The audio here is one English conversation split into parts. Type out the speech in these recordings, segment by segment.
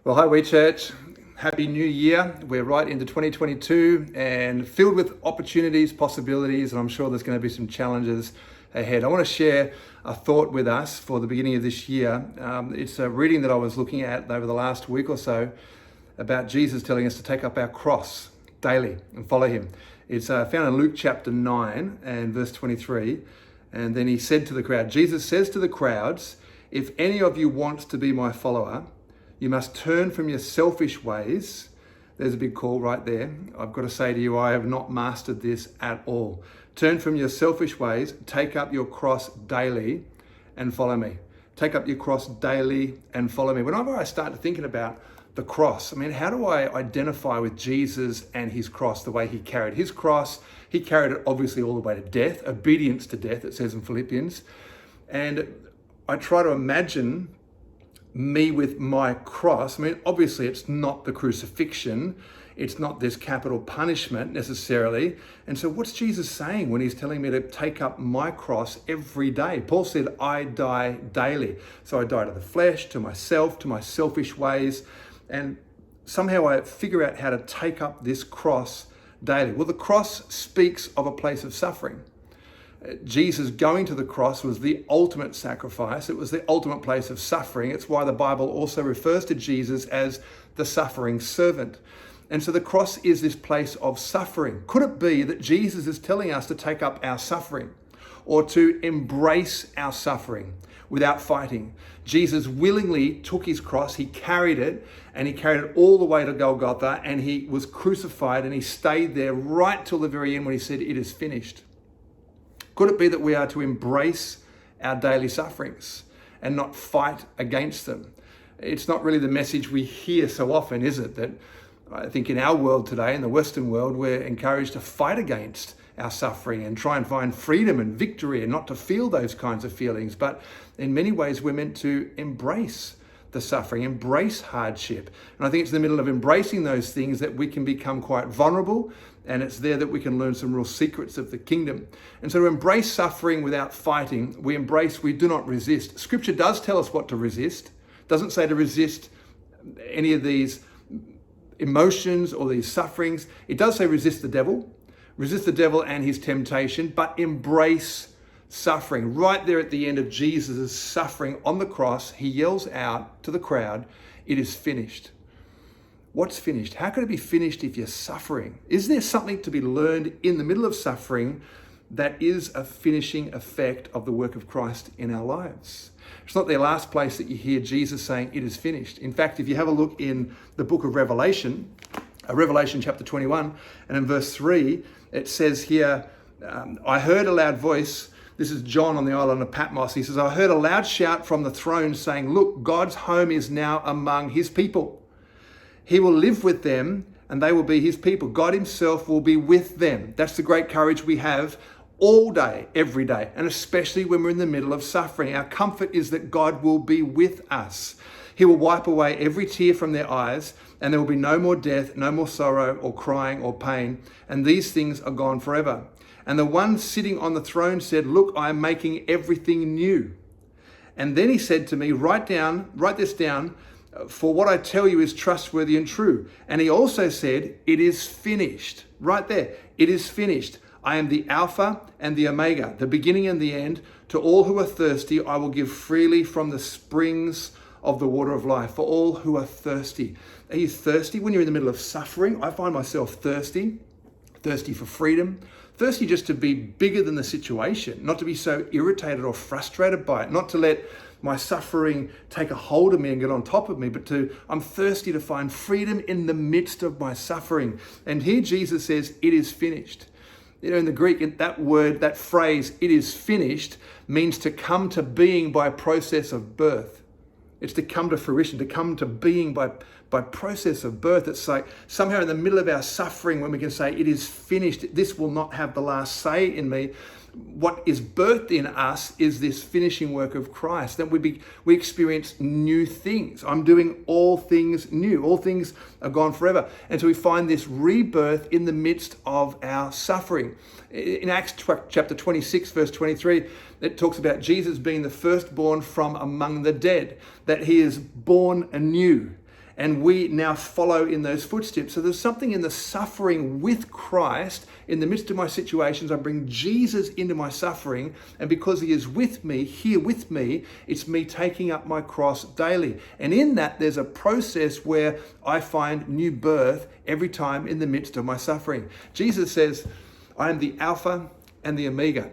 Well, hi, We Church. Happy New Year. We're right into 2022 and filled with opportunities, possibilities, and I'm sure there's going to be some challenges ahead. I want to share a thought with us for the beginning of this year. It's a reading that I was looking at over the last week or so about Jesus telling us to take up our cross daily and follow him. It's found in Luke chapter 9 and verse 23. And then he said to the crowd, Jesus says to the crowds, "If any of you wants to be my follower, you must turn from your selfish ways." There's a big call right there. I've got to say to you, I have not mastered this at all. Turn from your selfish ways, take up your cross daily and follow me. Take up your cross daily and follow me. Whenever I start thinking about the cross, how do I identify with Jesus and his cross, the way he carried his cross? He carried it obviously all the way to death, obedience to death, it says in Philippians. And I try to imagine me with my cross. Obviously it's not the crucifixion. It's not this capital punishment necessarily. And so what's Jesus saying when he's telling me to take up my cross every day? Paul said, I die daily. So I die to the flesh, to myself, to my selfish ways. And somehow I figure out how to take up this cross daily. Well, the cross speaks of a place of suffering. Jesus going to the cross was the ultimate sacrifice. It was the ultimate place of suffering. It's why the Bible also refers to Jesus as the suffering servant. And so the cross is this place of suffering. Could it be that Jesus is telling us to take up our suffering or to embrace our suffering without fighting? Jesus willingly took his cross, he carried it, and he carried it all the way to Golgotha, and he was crucified, and he stayed there right till the very end when he said, "It is finished." Could it be that we are to embrace our daily sufferings and not fight against them? It's not really the message we hear so often, is it? That I think in our world today, in the Western world, we're encouraged to fight against our suffering and try and find freedom and victory and not to feel those kinds of feelings. But in many ways, we're meant to embrace the suffering, embrace hardship. And I think it's in the middle of embracing those things that we can become quite vulnerable, and it's there that we can learn some real secrets of the kingdom. And so to embrace suffering without fighting, we do not resist. Scripture does tell us what to resist. It doesn't say to resist any of these emotions or these sufferings. It does say resist the devil and his temptation, but embrace suffering. Right there at the end of Jesus' suffering on the cross, he yells out to the crowd, "It is finished." What's finished? How could it be finished if you're suffering? Is there something to be learned in the middle of suffering that is a finishing effect of the work of Christ in our lives? It's not the last place that you hear Jesus saying, "It is finished." In fact, if you have a look in the book of Revelation, Revelation chapter 21, and in verse 3, it says here, I heard a loud voice. This is John on the island of Patmos. He says, I heard a loud shout from the throne saying, "Look, God's home is now among his people. He will live with them and they will be his people. God himself will be with them." That's the great courage we have all day, every day, and especially when we're in the middle of suffering. Our comfort is that God will be with us. He will wipe away every tear from their eyes, and there will be no more death, no more sorrow or crying or pain, and these things are gone forever. And the one sitting on the throne said, "Look, I am making everything new." And then he said to me, write this down, for what I tell you is trustworthy and true. And he also said, "It is finished." Right there, it is finished. I am the Alpha and the Omega, the beginning and the end. To all who are thirsty, I will give freely from the springs of the water of life. For all who are thirsty. Are you thirsty when you're in the middle of suffering? I find myself thirsty for freedom, thirsty just to be bigger than the situation, not to be so irritated or frustrated by it, not to let my suffering take a hold of me and get on top of me, but I'm thirsty to find freedom in the midst of my suffering. And here Jesus says, "It is finished." In the Greek, that phrase, "it is finished," means to come to being by process of birth. It's to come to fruition, to come to being by process of birth. It's like somehow in the middle of our suffering when we can say, "It is finished. This will not have the last say in me." What is birthed in us is this finishing work of Christ. Then we experience new things. I'm doing all things new. All things are gone forever. And so we find this rebirth in the midst of our suffering. In Acts chapter 26, verse 23, it talks about Jesus being the firstborn from among the dead, that he is born anew. and we now follow in those footsteps. So there's something in the suffering with Christ. In the midst of my situations, I bring Jesus into my suffering, and because he is with me, here with me, it's me taking up my cross daily. And in that, there's a process where I find new birth every time in the midst of my suffering. Jesus says, I am the Alpha and the Omega.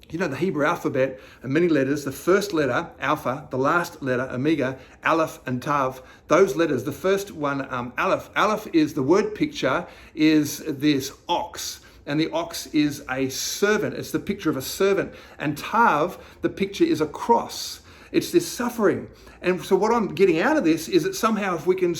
You know, the Hebrew alphabet are many letters. The first letter, Alpha, the last letter, Omega, Aleph and Tav. Those letters, the first one, Aleph. Aleph is the word picture, is this ox. And the ox is a servant. It's the picture of a servant. And Tav, the picture is a cross. It's this suffering. And so what I'm getting out of this is that somehow if we can,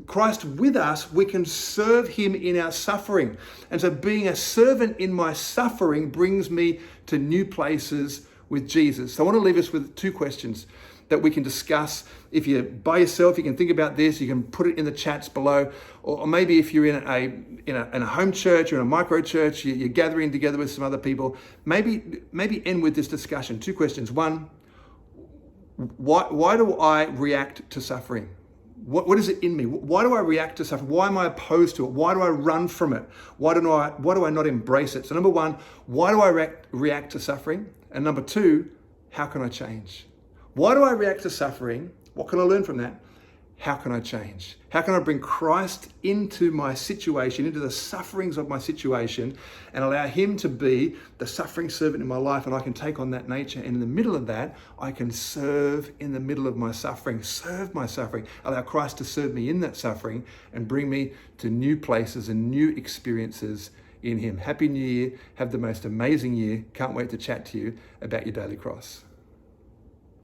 Christ with us, we can serve him in our suffering. And so being a servant in my suffering brings me to new places with Jesus. So I want to leave us with two questions that we can discuss. If you're by yourself, you can think about this. You can put it in the chats below. Or maybe if you're in a home church or in a micro church, you're gathering together with some other people, maybe end with this discussion. Two questions. One, why do I react to suffering? What is it in me? Why do I react to suffering? Why am I opposed to it? Why do I run from it? Why do I not embrace it? So number one, why do I react to suffering? And number two, how can I change? Why do I react to suffering? What can I learn from that? How can I change? How can I bring Christ into my situation, into the sufferings of my situation, and allow him to be the suffering servant in my life, and I can take on that nature. And in the middle of that, I can serve in the middle of my suffering, serve my suffering, allow Christ to serve me in that suffering and bring me to new places and new experiences in him. Happy New Year. Have the most amazing year. Can't wait to chat to you about your daily cross.